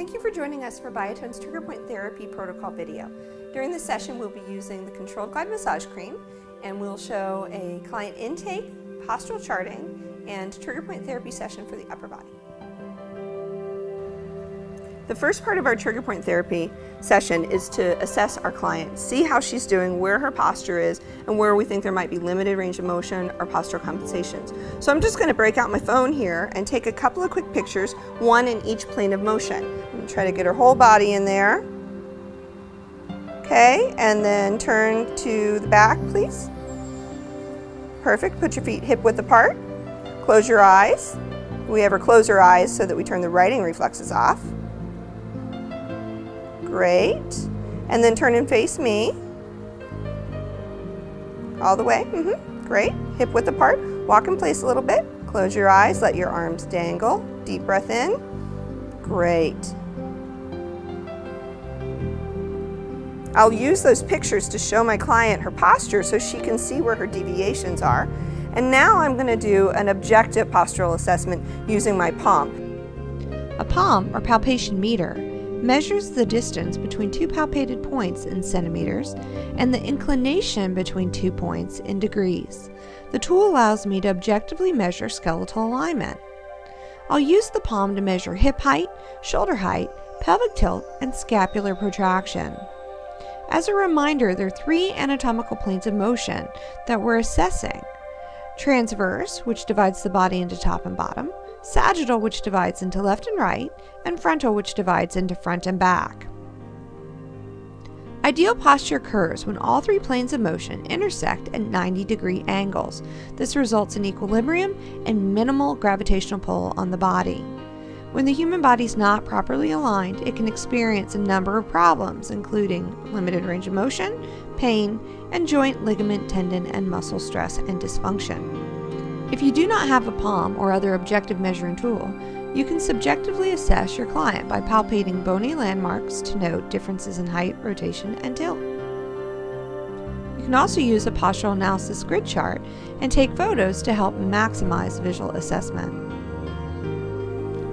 Thank you for joining us for Biotone's Trigger Point Therapy Protocol video. During this session, we'll be using the Controlled-Glide Massage Creme, and we'll show a client intake, postural charting, and trigger point therapy session for the upper body. The first part of our trigger point therapy session is to assess our client, see how she's doing, where her posture is, and where we think there might be limited range of motion or postural compensations. So I'm just going to break out my phone here and take a couple of quick pictures, one in each plane of motion. I'm going to try to get her whole body in there. Okay, and then turn to the back, please. Perfect. Put your feet hip width apart. Close your eyes. We have her close her eyes so that we turn the writing reflexes off. Great. And then turn and face me. All the way. Great. Hip width apart. Walk in place a little bit. Close your eyes. Let your arms dangle. Deep breath in. Great. I'll use those pictures to show my client her posture so she can see where her deviations are. And now I'm going to do an objective postural assessment using my palm. A palm, or palpation meter, measures the distance between two palpated points in centimeters and the inclination between 2 points in degrees. The tool allows me to objectively measure skeletal alignment. I'll use the palm to measure hip height, shoulder height, pelvic tilt, and scapular protraction. As a reminder, there are 3 anatomical planes of motion that we're assessing. Transverse, which divides the body into top and bottom, sagittal, which divides into left and right, and frontal, which divides into front and back. Ideal posture occurs when all 3 planes of motion intersect at 90-degree angles. This results in equilibrium and minimal gravitational pull on the body. When the human body is not properly aligned, it can experience a number of problems, including limited range of motion, pain, and joint, ligament, tendon, and muscle stress and dysfunction. If you do not have a palm or other objective measuring tool, you can subjectively assess your client by palpating bony landmarks to note differences in height, rotation, and tilt. You can also use a postural analysis grid chart and take photos to help maximize visual assessment.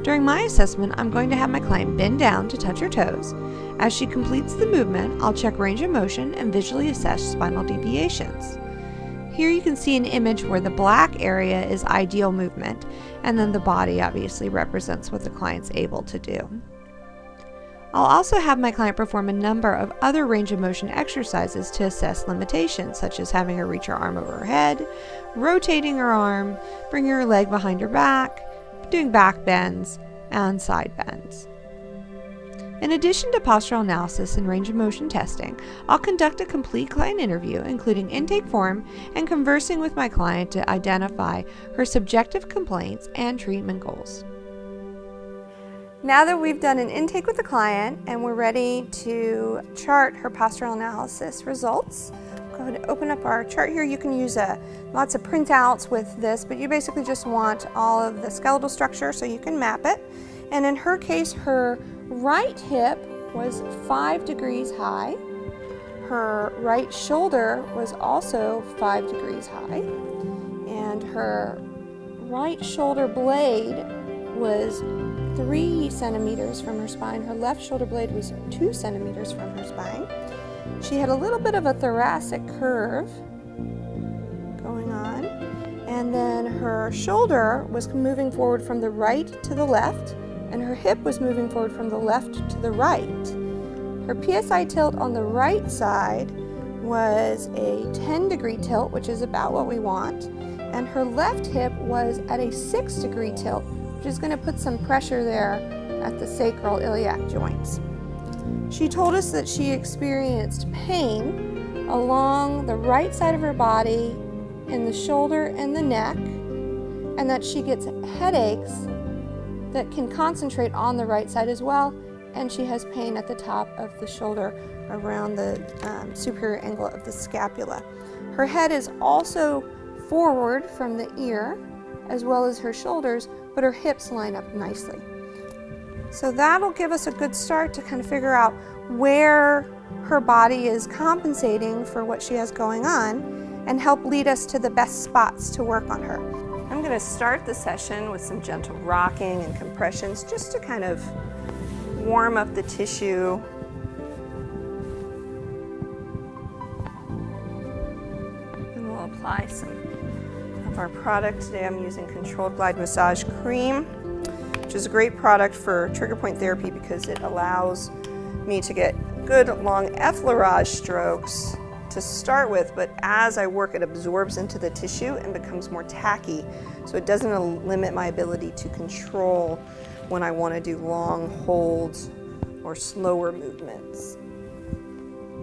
During my assessment, I'm going to have my client bend down to touch her toes. As she completes the movement, I'll check range of motion and visually assess spinal deviations. Here you can see an image where the black area is ideal movement, and then the body obviously represents what the client's able to do. I'll also have my client perform a number of other range of motion exercises to assess limitations, such as having her reach her arm over her head, rotating her arm, bringing her leg behind her back, doing back bends and side bends. In addition to postural analysis and range of motion testing, I'll conduct a complete client interview, including intake form and conversing with my client to identify her subjective complaints and treatment goals. Now that we've done an intake with the client and we're ready to chart her postural analysis results, go ahead and open up our chart here. You can use lots of printouts with this, but you basically just want all of the skeletal structure so you can map it. And in her case, her right hip was 5 degrees high. Her right shoulder was also 5 degrees high. And her right shoulder blade was 3 centimeters from her spine. Her left shoulder blade was 2 centimeters from her spine. She had a little bit of a thoracic curve going on, and then her shoulder was moving forward from the right to the left, and her hip was moving forward from the left to the right. Her PSI tilt on the right side was a 10-degree tilt, which is about what we want, and her left hip was at a 6-degree tilt, which is going to put some pressure there at the sacral iliac joints. She told us that she experienced pain along the right side of her body, in the shoulder and the neck, and that she gets headaches that can concentrate on the right side as well, and she has pain at the top of the shoulder around the superior angle of the scapula. Her head is also forward from the ear as well as her shoulders, but her hips line up nicely. So that'll give us a good start to kind of figure out where her body is compensating for what she has going on and help lead us to the best spots to work on her. I'm going to start the session with some gentle rocking and compressions just to kind of warm up the tissue. And we'll apply some of our product. Today I'm using Controlled-Glide Massage Creme, which is a great product for trigger point therapy because it allows me to get good long effleurage strokes to start with, but as I work it absorbs into the tissue and becomes more tacky, so it doesn't limit my ability to control when I want to do long holds or slower movements.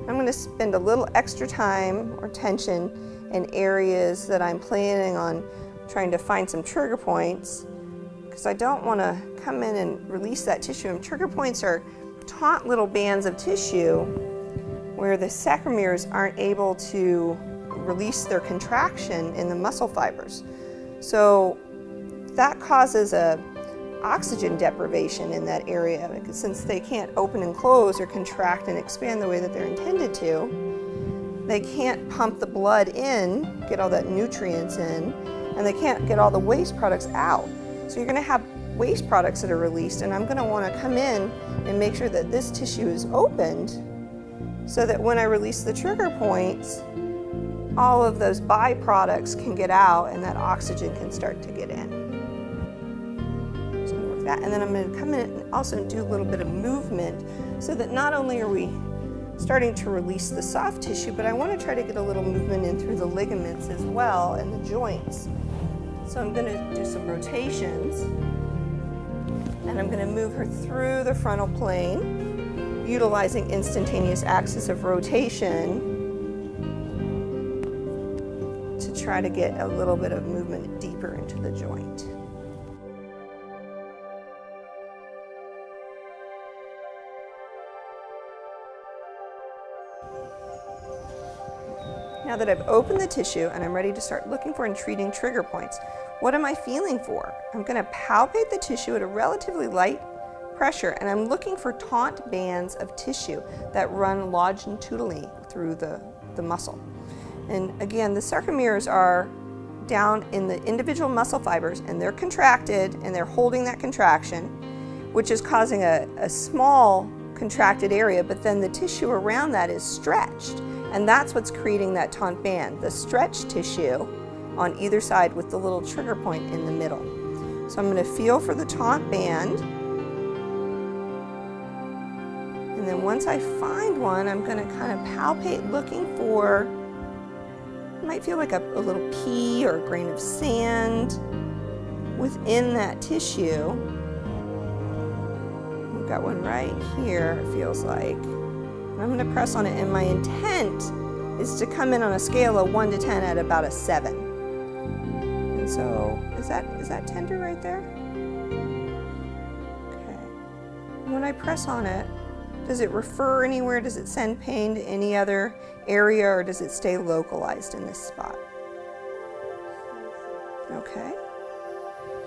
I'm going to spend a little extra time or tension in areas that I'm planning on trying to find some trigger points, because I don't want to come in and release that tissue. And trigger points are taut little bands of tissue where the sarcomeres aren't able to release their contraction in the muscle fibers. So that causes a oxygen deprivation in that area, because since they can't open and close or contract and expand the way that they're intended to, they can't pump the blood in, get all that nutrients in, and they can't get all the waste products out. So you're going to have waste products that are released, and I'm going to want to come in and make sure that this tissue is opened so that when I release the trigger points, all of those byproducts can get out and that oxygen can start to get in. So I'm going to work that, and then I'm going to come in and also do a little bit of movement so that not only are we starting to release the soft tissue, but I want to try to get a little movement in through the ligaments as well and the joints. So I'm going to do some rotations, and I'm going to move her through the frontal plane, utilizing instantaneous axis of rotation to try to get a little bit of movement deeper into the joint. Now that I've opened the tissue and I'm ready to start looking for and treating trigger points, what am I feeling for? I'm going to palpate the tissue at a relatively light pressure, and I'm looking for taut bands of tissue that run longitudinally through the muscle. And again, the sarcomeres are down in the individual muscle fibers, and they're contracted and they're holding that contraction, which is causing a small contracted area, but then the tissue around that is stretched, and that's what's creating that taut band, the stretched tissue on either side with the little trigger point in the middle. So I'm going to feel for the taut band. And then once I find one, I'm going to kind of palpate looking for, it might feel like a little pea or a grain of sand within that tissue. We've got one right here, it feels like. And I'm going to press on it, and my intent is to come in on a scale of 1 to 10 at about a 7. And so, is that tender right there? Okay. And when I press on it, does it refer anywhere? Does it send pain to any other area, or does it stay localized in this spot? Okay.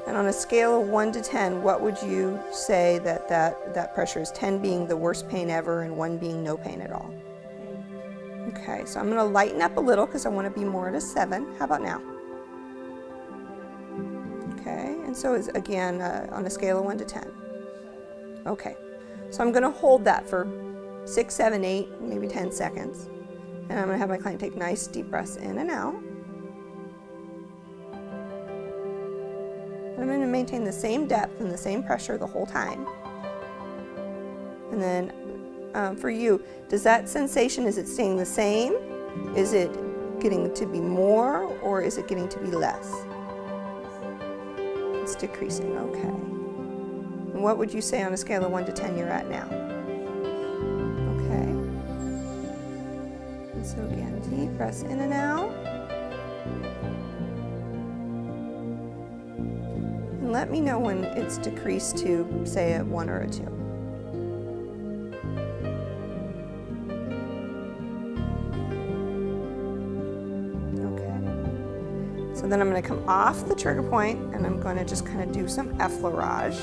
And on a scale of 1 to 10, what would you say that pressure is? 10 being the worst pain ever and 1 being no pain at all. Okay, so I'm going to lighten up a little because I want to be more at a 7. How about now? Okay, and so it's again on a scale of 1 to 10. Okay. So I'm going to hold that for 6, 7, 8, maybe 10 seconds. And I'm going to have my client take nice deep breaths in and out. And I'm going to maintain the same depth and the same pressure the whole time. And then for you, does that sensation, is it staying the same? Is it getting to be more, or is it getting to be less? It's decreasing, okay. And what would you say on a scale of 1 to 10 you're at now? Okay. And so again, deep breaths in and out. And let me know when it's decreased to, say, a 1 or a 2. Okay. So then I'm going to come off the trigger point, and I'm going to just kind of do some effleurage.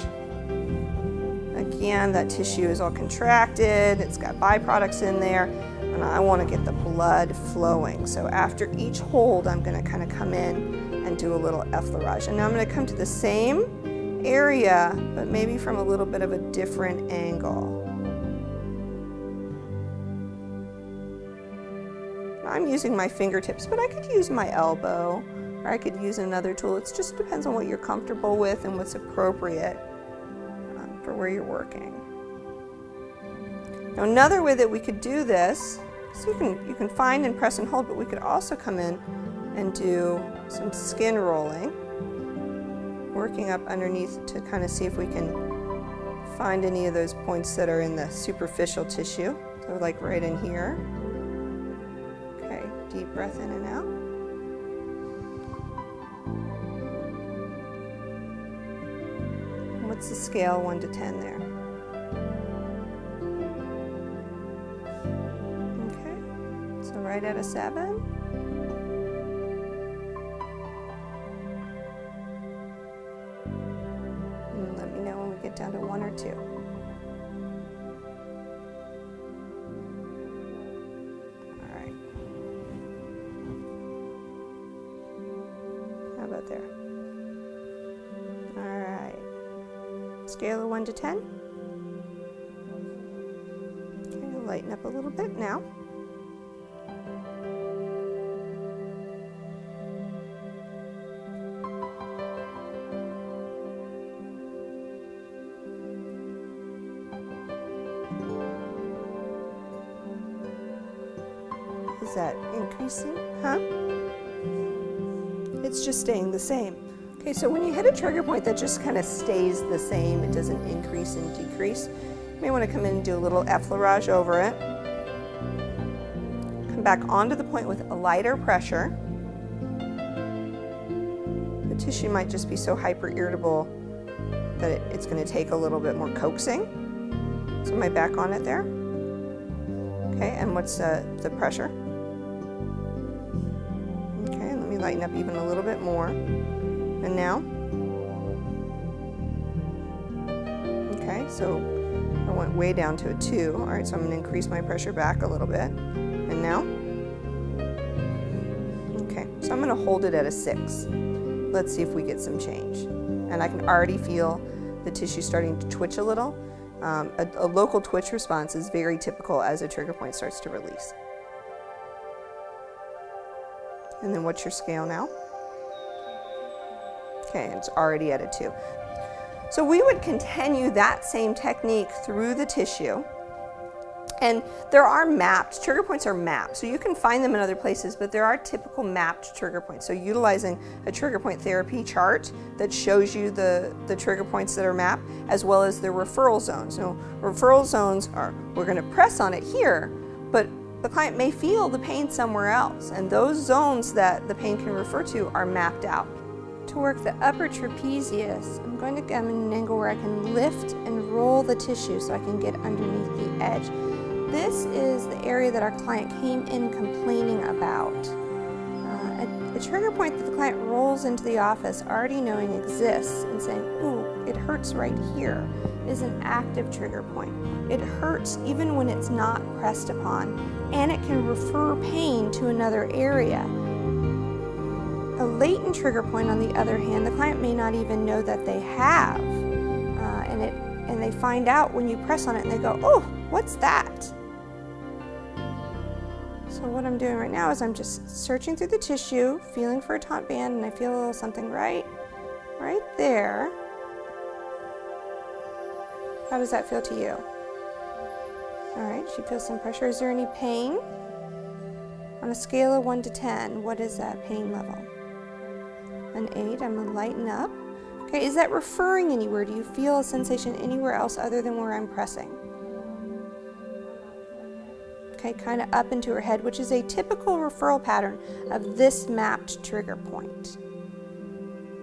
Again, that tissue is all contracted, it's got byproducts in there, and I want to get the blood flowing. So after each hold, I'm going to kind of come in and do a little effleurage. And now I'm going to come to the same area, but maybe from a little bit of a different angle. I'm using my fingertips, but I could use my elbow, or I could use another tool. It just depends on what you're comfortable with and what's appropriate for where you're working. Now, another way that we could do this, so you can find and press and hold, but we could also come in and do some skin rolling, working up underneath to kind of see if we can find any of those points that are in the superficial tissue. So like right in here. Okay, deep breath in and out. What's the scale 1 to 10 there? Okay, so right at a 7. And let me know when we get down to 1 or 2. All right. How about there? All right. Scale of 1 to 10. Okay, lighten up a little bit now. Is that increasing? Huh? It's just staying the same. Okay, so when you hit a trigger point that just kind of stays the same, it doesn't increase and decrease, you may want to come in and do a little effleurage over it. Come back onto the point with a lighter pressure. The tissue might just be so hyper-irritable that it's going to take a little bit more coaxing. So am I back on it there? Okay, and what's the pressure? Okay, let me lighten up even a little bit more. And now? Okay, so I went way down to a 2. All right, so I'm going to increase my pressure back a little bit. And now? Okay, so I'm going to hold it at a 6. Let's see if we get some change. And I can already feel the tissue starting to twitch a little. A local twitch response is very typical as a trigger point starts to release. And then what's your scale now? Okay, it's already at a 2. So we would continue that same technique through the tissue. And there are mapped, trigger points are mapped, so you can find them in other places, but there are typical mapped trigger points. So utilizing a trigger point therapy chart that shows you the trigger points that are mapped, as well as the referral zones. So referral zones are, we're going to press on it here, but the client may feel the pain somewhere else, and those zones that the pain can refer to are mapped out. To work the upper trapezius, I'm going to get an angle where I can lift and roll the tissue so I can get underneath the edge. This is the area that our client came in complaining about. A trigger point that the client rolls into the office already knowing exists and saying, ooh, it hurts right here, is an active trigger point. It hurts even when it's not pressed upon, and it can refer pain to another area. A latent trigger point, on the other hand, the client may not even know that they have, and they find out when you press on it and they go, oh, what's that? So what I'm doing right now is I'm just searching through the tissue, feeling for a taut band, and I feel a little something right there. How does that feel to you? All right, she feels some pressure. Is there any pain? On a scale of 1 to 10, what is that pain level? An 8, I'm gonna lighten up. Okay, is that referring anywhere? Do you feel a sensation anywhere else other than where I'm pressing? Okay, kind of up into her head, which is a typical referral pattern of this mapped trigger point.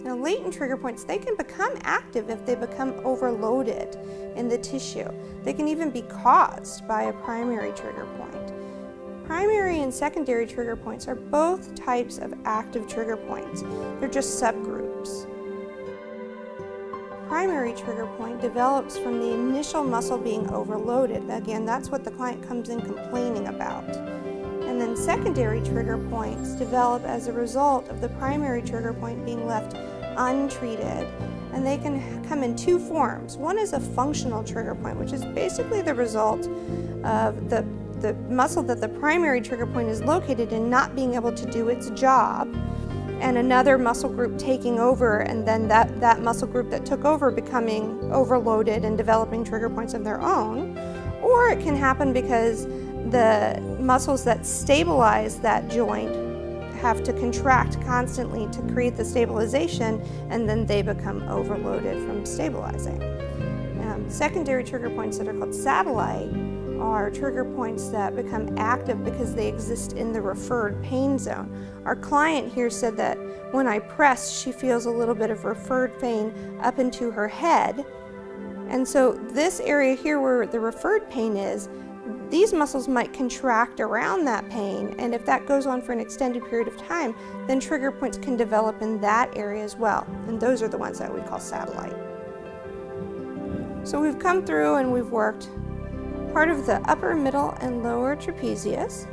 Now, latent trigger points, they can become active if they become overloaded in the tissue. They can even be caused by a primary trigger point. Primary and secondary trigger points are both types of active trigger points. They're just subgroups. Primary trigger point develops from the initial muscle being overloaded. Again, that's what the client comes in complaining about. And then secondary trigger points develop as a result of the primary trigger point being left untreated and they can come in two forms. One is a functional trigger point, which is basically the result of the muscle that the primary trigger point is located in not being able to do its job, and another muscle group taking over, and then that muscle group that took over becoming overloaded and developing trigger points of their own. Or it can happen because the muscles that stabilize that joint have to contract constantly to create the stabilization, and then they become overloaded from stabilizing. Secondary trigger points that are called satellite are trigger points that become active because they exist in the referred pain zone. Our client here said that when I press, she feels a little bit of referred pain up into her head. And so this area here where the referred pain is, these muscles might contract around that pain, and if that goes on for an extended period of time, then trigger points can develop in that area as well. And those are the ones that we call satellite. So we've come through and we've worked part of the upper, middle, and lower trapezius.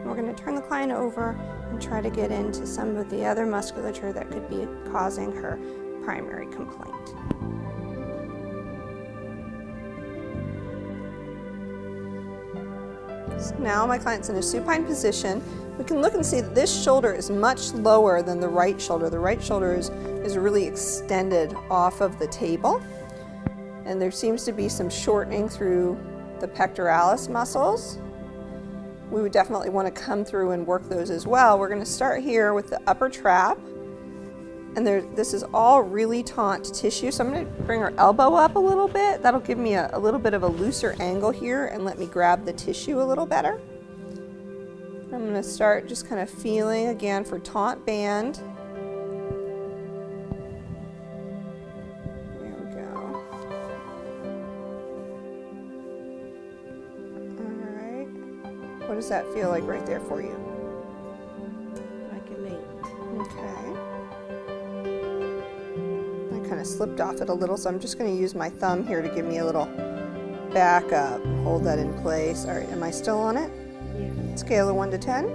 We're going to turn the client over and try to get into some of the other musculature that could be causing her primary complaint. So now my client's in a supine position. We can look and see that this shoulder is much lower than the right shoulder. The right shoulder is really extended off of the table, and there seems to be some shortening through the pectoralis muscles. We would definitely want to come through and work those as well. We're going to start here with the upper trap, and this is all really taut tissue, so I'm going to bring her elbow up a little bit. That'll give me a little bit of a looser angle here and let me grab the tissue a little better. I'm going to start just kind of feeling again for taut band. What does that feel like right there for you? Like an 8. Okay. I kind of slipped off it a little, so I'm just going to use my thumb here to give me a little back up. Hold that in place. All right, am I still on it? Yeah. Scale of 1 to 10.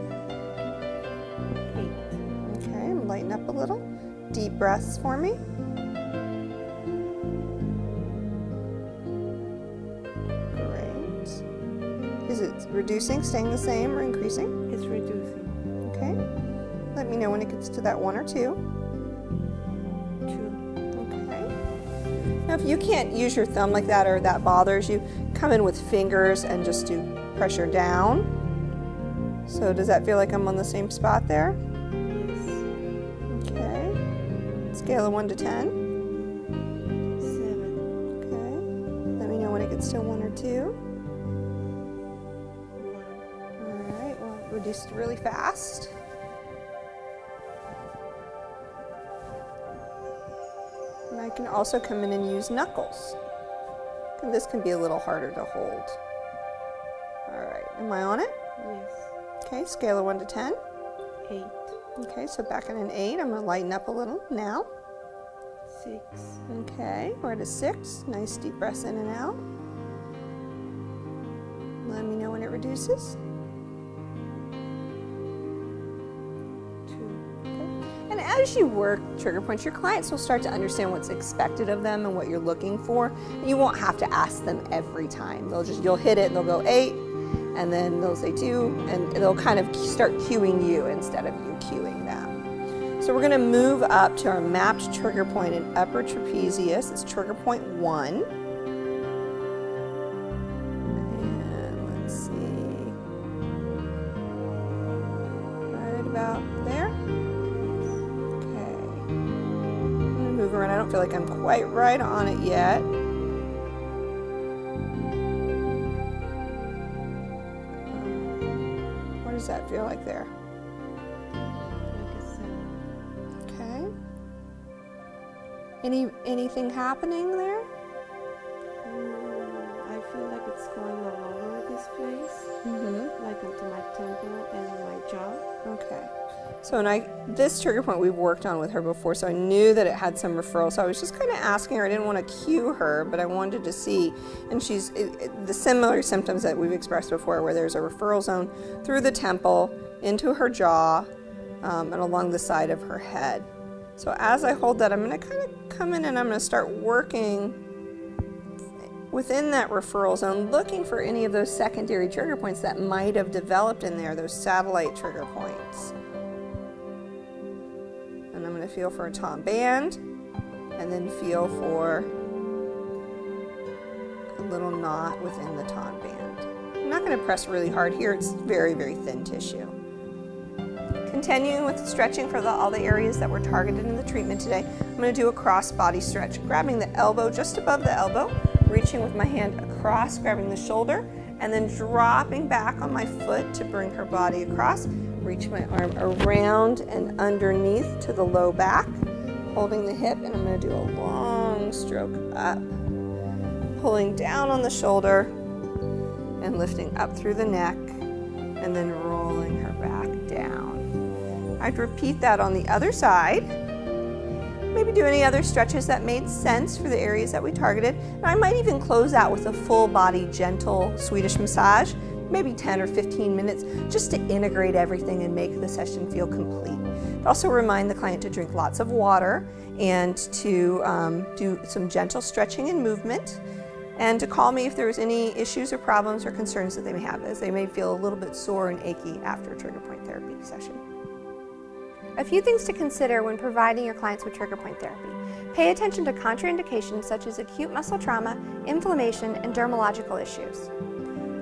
8. Okay, lighten up a little. Deep breaths for me. Is it reducing, staying the same, or increasing? It's reducing. Okay. Let me know when it gets to that 1 or 2. 2. Okay. Now if you can't use your thumb like that or that bothers you, come in with fingers and just do pressure down. So does that feel like I'm on the same spot there? Yes. Okay. Scale of 1 to 10. 7. Okay. Let me know when it gets to 1 or 2. Reduced really fast. And I can also come in and use knuckles. And this can be a little harder to hold. All right, am I on it? Yes. Okay, scale of 1 to 10. 8. Okay, so back at an 8, I'm gonna lighten up a little now. 6. Okay, we're at a 6. Nice deep breaths in and out. Let me know when it reduces. As you work trigger points, your clients will start to understand what's expected of them and what you're looking for. You won't have to ask them every time. You'll hit it and they'll go 8, and then they'll say 2, and they'll kind of start cueing you instead of you cueing them. So we're going to move up to our mapped trigger point in upper trapezius. It's trigger point 1. And let's see, right about there. Move around. I don't feel like I'm quite right on it yet. What does that feel like there? Like a 7. Okay. Anything happening there? I feel like it's going all over this place. Mm-hmm. Like into my temple and my jaw. Okay. So this trigger point we've worked on with her before, so I knew that it had some referral. So I was just kind of asking her. I didn't want to cue her, but I wanted to see. And she's the similar symptoms that we've expressed before, where there's a referral zone through the temple, into her jaw, and along the side of her head. So as I hold that, I'm going to kind of come in and I'm going to start working within that referral zone, looking for any of those secondary trigger points that might have developed in there, those satellite trigger points. And I'm going to feel for a taut band, and then feel for a little knot within the taut band. I'm not going to press really hard here, it's very, very thin tissue. Continuing with the stretching for all the areas that were targeted in the treatment today, I'm going to do a cross body stretch, grabbing the elbow just above the elbow, reaching with my hand across, grabbing the shoulder, and then dropping back on my foot to bring her body across. Reach my arm around and underneath to the low back, holding the hip, and I'm going to do a long stroke up, pulling down on the shoulder and lifting up through the neck, and then rolling her back down. I'd repeat that on the other side. Maybe do any other stretches that made sense for the areas that we targeted. And I might even close out with a full body gentle Swedish massage, maybe 10 or 15 minutes, just to integrate everything and make the session feel complete. Also remind the client to drink lots of water and to do some gentle stretching and movement, and to call me if there's any issues or problems or concerns that they may have, as they may feel a little bit sore and achy after a trigger point therapy session. A few things to consider when providing your clients with trigger point therapy. Pay attention to contraindications such as acute muscle trauma, inflammation, and dermatological issues.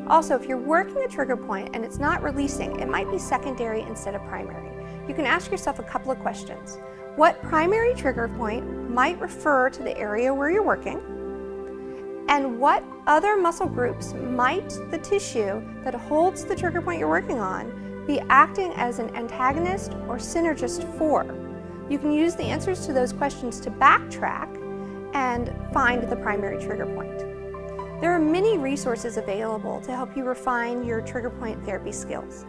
Also, if you're working a trigger point and it's not releasing, it might be secondary instead of primary. You can ask yourself a couple of questions. What primary trigger point might refer to the area where you're working? And what other muscle groups might the tissue that holds the trigger point you're working on be acting as an antagonist or synergist for? You can use the answers to those questions to backtrack and find the primary trigger point. There are many resources available to help you refine your trigger point therapy skills.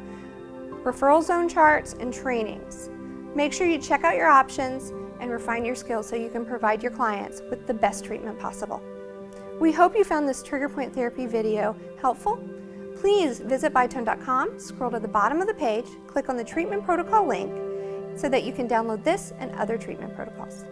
Referral zone charts and trainings. Make sure you check out your options and refine your skills so you can provide your clients with the best treatment possible. We hope you found this trigger point therapy video helpful. Please visit Biotone.com, scroll to the bottom of the page, click on the treatment protocol link so that you can download this and other treatment protocols.